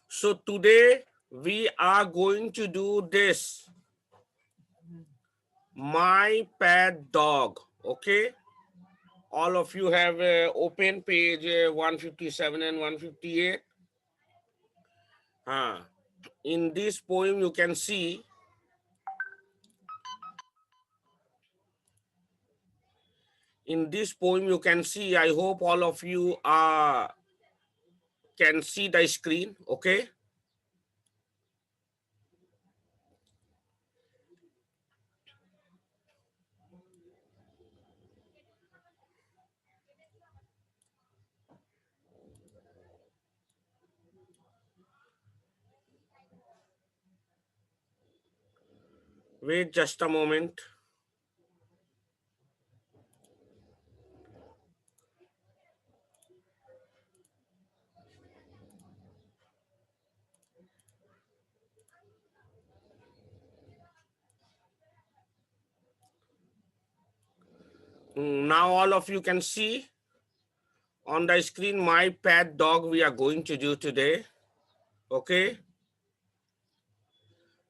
So today we are going to do this. My pet dog. Okay. All of you have open page 157 and 158. In this poem, you can see. In this poem, you can see. I hope all of you can see the screen. Okay. Wait just a moment. Now all of you can see on the screen my pet dog we are going to do today. Okay.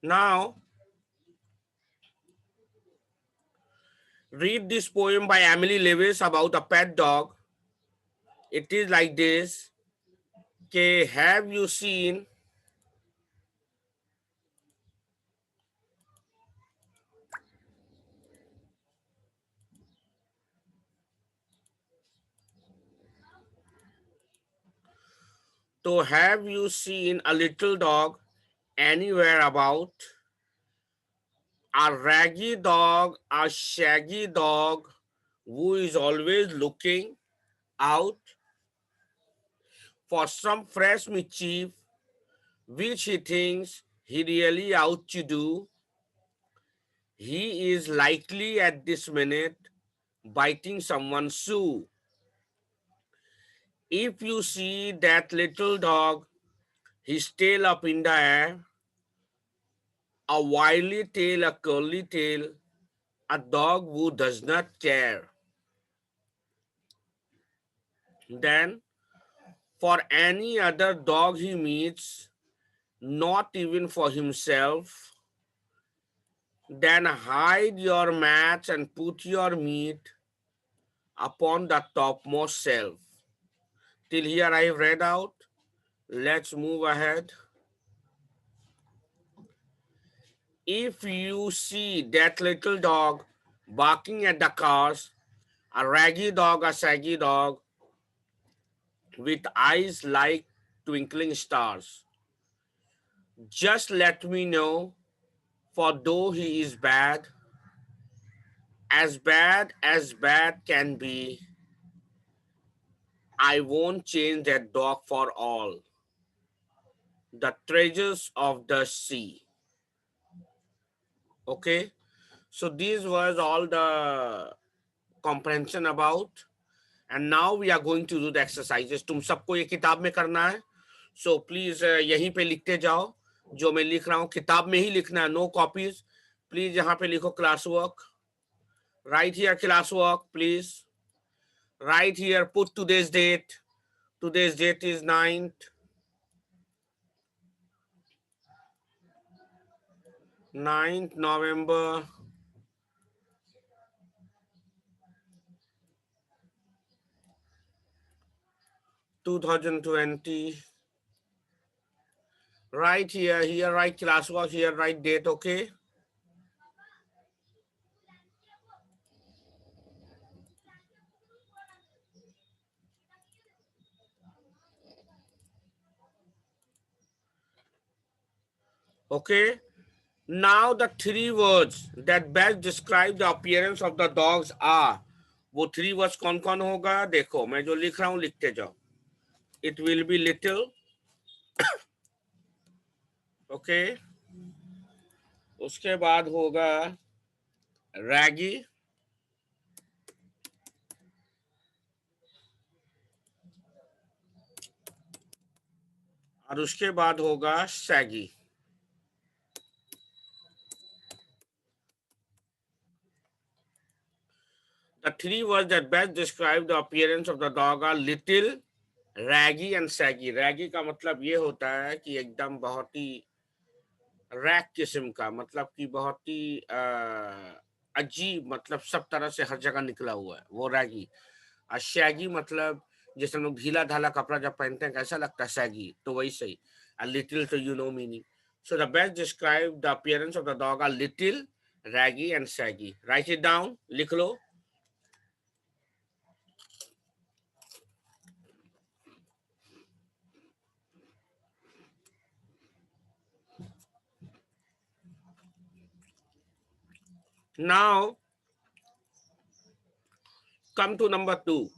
Now read this poem by Emily Lewis about a pet dog. It is like this. Okay, have you seen have you seen a little dog anywhere about? A raggy dog, a shaggy dog who is always looking out for some fresh mischief which he thinks he really ought to do. He is likely at this minute biting someone's shoe. If you see that little dog, his tail up in the air, a wily tail, a curly tail, a dog who does not care, then for any other dog he meets, not even for himself, then hide your mats and put your meat upon the topmost shelf. Till here I have read out. Let's move ahead. If you see that little dog barking at the cars, a raggy dog, a shaggy dog, with eyes like twinkling stars, just let me know, for though he is bad as bad can be, I won't change that dog for all the treasures of the sea. Okay, so this was all the comprehension about, and now we are going to do the exercises. तुम सबको ये किताब में करना है, so please यहीं पे लिखते जाओ जो मैं लिख रहा हूँ, किताब में ही लिखना है, नो कॉपीज. प्लीज यहाँ पे लिखो class work. Write here class work, please. Write here, put today's date. Today's date is 9th November 2020. Right here write classwork, here write date, okay? Okay. Now the three words that best describe the appearance of the dogs are, वो three words कौन कौन होगा? देखो मैं जो लिख रहा हूं लिखते जाओ. It will be little. Okay. उसके बाद होगा raggy. और उसके बाद होगा shaggy. The three words that best describe the appearance of the dog are little, ragi and saggy. Ragi का मतलब ये होता है कि एकदम बहुत ही रैग किस्म का, मतलब कि बहुत ही अजीब, मतलब सब तरह से हर जगह निकला हुआ है, वो रैगी। और शैगी मतलब जैसे हम लोग ढीला ढाला कपड़ा जब पहनते हैं कैसा लगता है, सैगी, तो वही सही। A little, तो you know meaning. So the best describe the appearance of the dog are little, raggy and saggy. Write it down, लिख लो। Now come to number 2.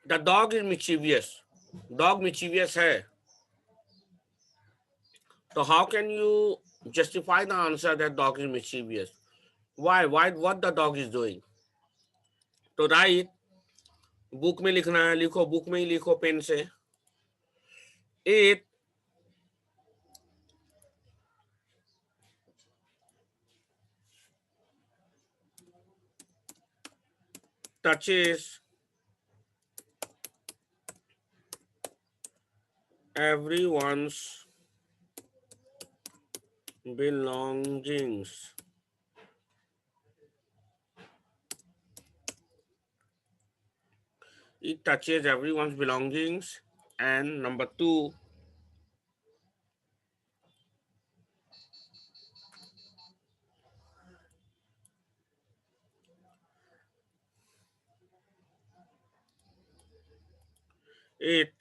The dog is mischievous. Dog mischievous है। So how can you justify the answer that dog is mischievous? Why? Why? What the dog is doing? तो right, book में लिखना है, लिखो, book में ही लिखो pen से। It touches everyone's belongings. It touches everyone's belongings. And number 2, it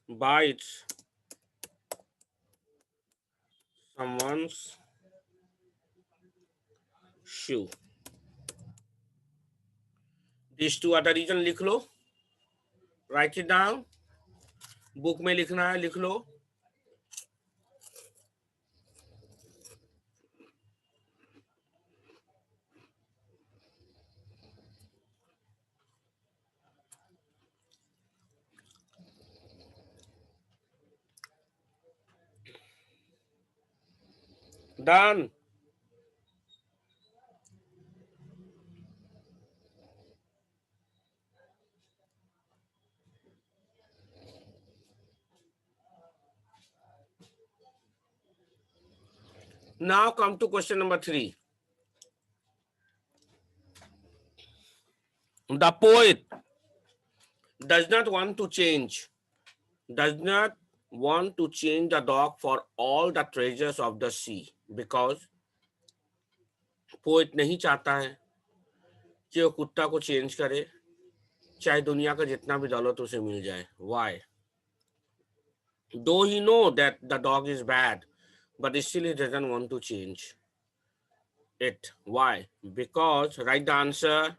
bites someone's shoe. These two are the reason, लिख लो, write it down, book में लिखना है, लिख लो। Done. Now come to question number 3. The poet does not want to change, does not want to change the dog for all the treasures of the sea, because poet नहीं चाहता है कि वो कुत्ता को चेंज करे, चाहे दुनिया का जितना भी दौलत उसे मिल जाए। Why? Though he know that the dog is bad, but still he doesn't want to change it. Why? Because, write the answer.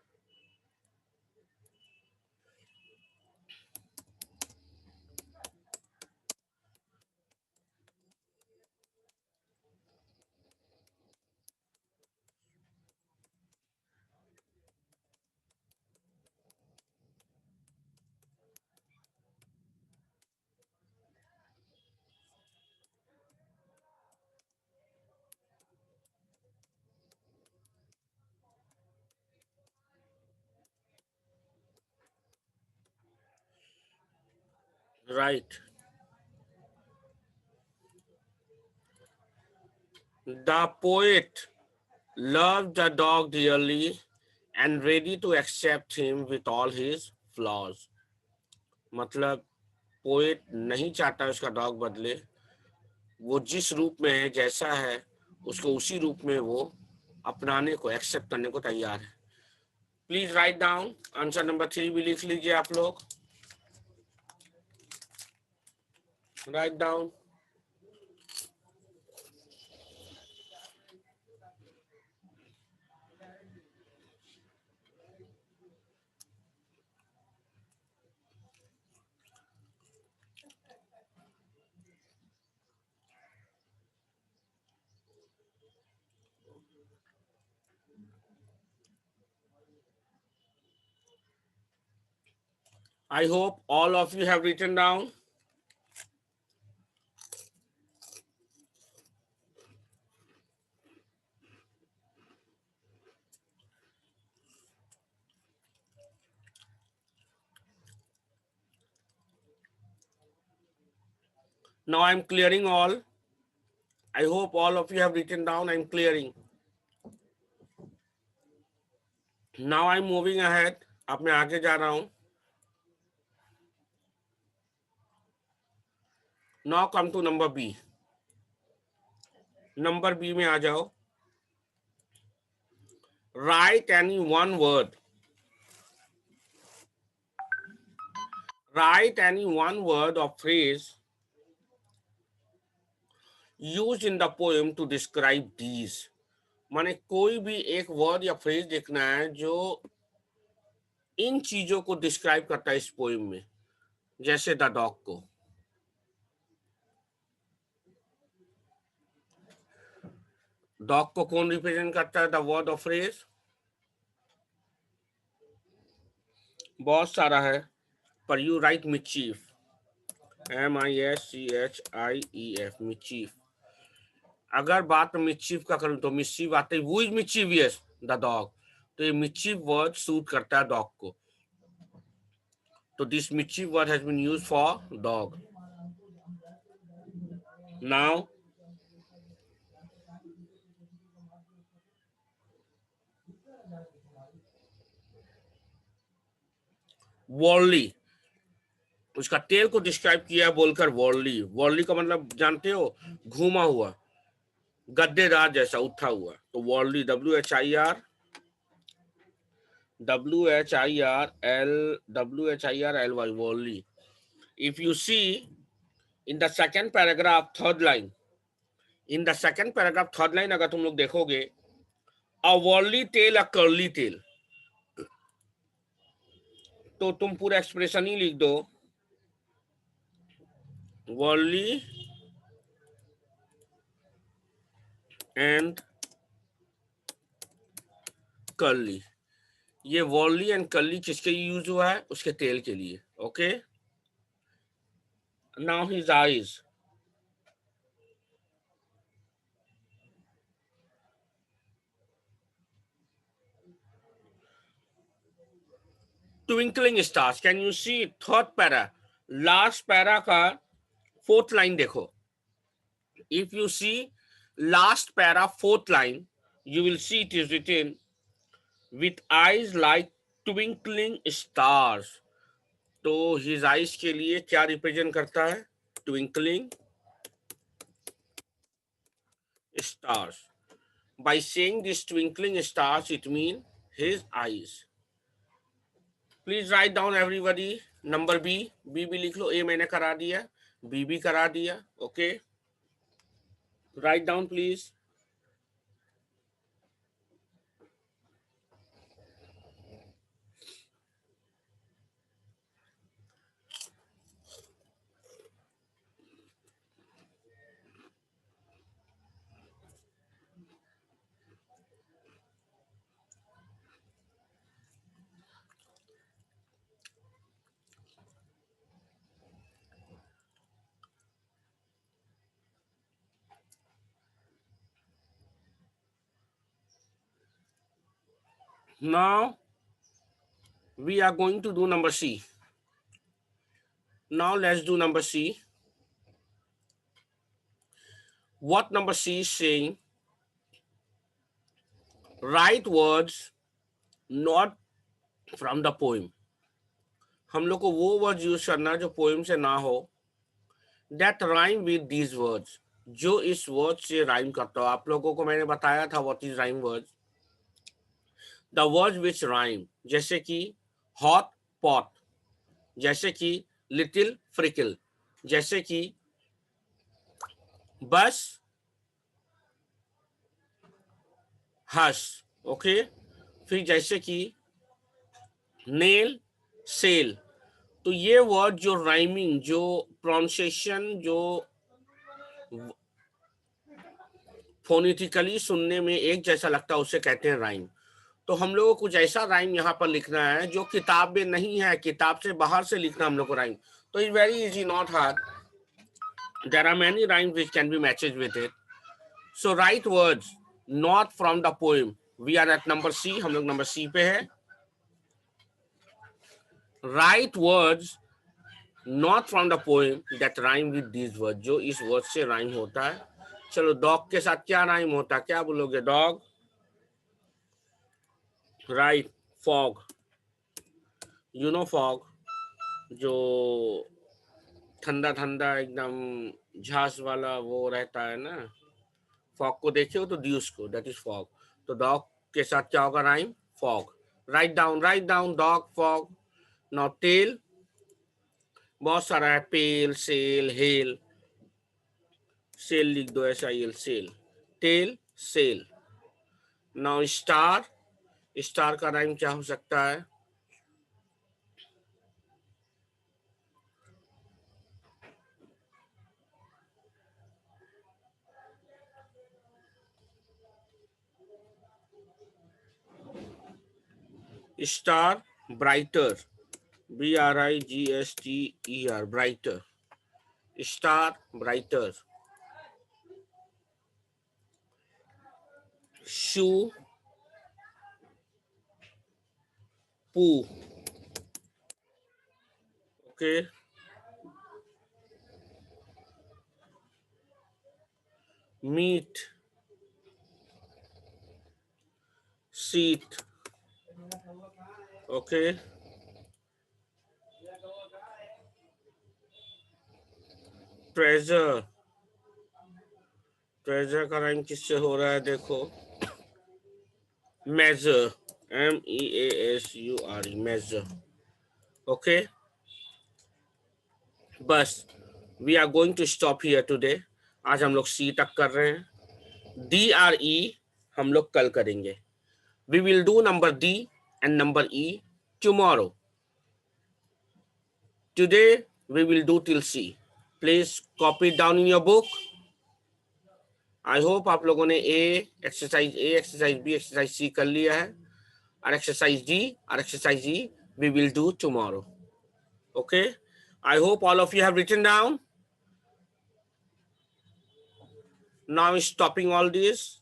Right. The poet loved the dog dearly and ready to accept him with all his flaws. मतलब poet नहीं चाहता उसका dog बदले, वो जिस रूप में है, जैसा है, उसको उसी रूप में वो अपनाने को, एक्सेप्ट करने को तैयार है। Please write down answer number 3 भी लिख लीजिए आप लोग, write down. I hope all of you have written down. Now I'm clearing all. I hope all of you have written down. I'm clearing. Now I'm moving ahead. अब मैं आगे जा रहा हूं. Now come to number B. Number B में आ जाओ. Write any one word. Write any one word or phrase used in the poem to describe these. माने कोई भी एक वर्ड या फ्रेज लिखना है जो इन चीजों को डिस्क्राइब करता है इस पोएम में. जैसे द डॉग को. डॉग को कौन रिप्रेजेंट करता है? द वर्ड ऑफ फ्रेज बहुत सारा है, पर यू राइट मिचीफ. MISCHIEF मिचीफ. अगर बात मिचीफ का करूं तो मिचीफ आते ही वो इज मिचीवियस द डॉग. तो ये मिचीफ वर्ड सूट करता है डॉग को. तो this mischief word has been used for dog. Now वॉर्ली. उसका टेल को डिस्क्राइब किया है बोलकर वॉर्ली. वॉर्ली का मतलब जानते हो? घूमा हुआ, गद्देदार जैसा, उठा हुआ. तो Warli WHIRLY Warli. If you see in the second paragraph third line, third line अगर तुम लोग देखोगे, a wally tail a curly tail, तो तुम पूरा एक्सप्रेशन ही लिख दो wally and curly. ये वॉली एंड कर्ली किसके लिए यूज हुआ है? उसके टेल के लिए. Okay. Now his eyes. Twinkling stars. Can you see third para, last para का फोर्थ लाइन देखो. If you see last para fourth line, you will see it is written with eyes like twinkling stars. तो his eyes के लिए क्या represent करता है? Twinkling stars. By saying this twinkling stars, it means his eyes. Please write down everybody. Number B. B भी लिख लो. A मैंने करा दिया, B भी करा दिया. Okay. Write down please. Now we are going to do number C. Now let's do number C. What number C is saying? Write words not from the poem. हम लोग को वो वर्ड यूज करना जो poem से ना हो. That rhyme with these words. जो इस वर्ड से राइम करता हो. आप लोगों को मैंने बताया था what is rhyme words. The words which rhyme, जैसे कि hot pot, जैसे कि little frickle, जैसे कि बस हस. ओके. फिर जैसे कि नेल सेल. तो ये वर्ड जो राइमिंग, जो प्रोनाउंसिएशन, जो फोनेटिकली सुनने में एक जैसा लगता है, उसे कहते हैं राइम. तो हम लोगों को कुछ ऐसा राइम यहाँ पर लिखना है जो किताब में नहीं है, किताब से बाहर से लिखना हम लोग को राइम. तो it's very easy, not hard. There are many rhymes which can be matched with it. So write words not from the poem. We are at number C. हम लोग नंबर सी पे है. Write words not from the poem that rhyme with this word, जो इस word से rhyme होता है। चलो डॉग के साथ क्या राइम होता है, क्या बोलोगे? Dog, right, fog, you know fog, जो ठंडा ठंडा एकदम झांस वाला वो रहता है ना, फॉग को देखे हो तो ड्यूस को, दैट इज फॉग। तो डॉग के साथ क्या होगा rhyme? Fog. Right down dog, fog. Now tell, बहुत सारा है, पेल, सेल, हेल। सेल लिख दो, ऐसा L, sail, tail, sail. Now star, star का राइम क्या हो सकता है? Star, brighter, BRIGSTER, brighter, star, brighter. Shoe, poo, okay. Meet, seat, okay. Treasure, treasure का राइम किससे हो रहा है देखो? Major, MEASURE, major, okay. बस, we are going to stop here today. आज हम लोग सी तक कर रहे हैं। DRE हम लोग कल करेंगे। We will do number D and number E tomorrow. Today we will do till C. Please copy it down in your book. I hope आप लोगों ने exercise A, exercise B, exercise C कर लिया है, और एक्सरसाइज D और exercise E we will do tomorrow. Okay, I hope all of you have written down. Now stopping all this.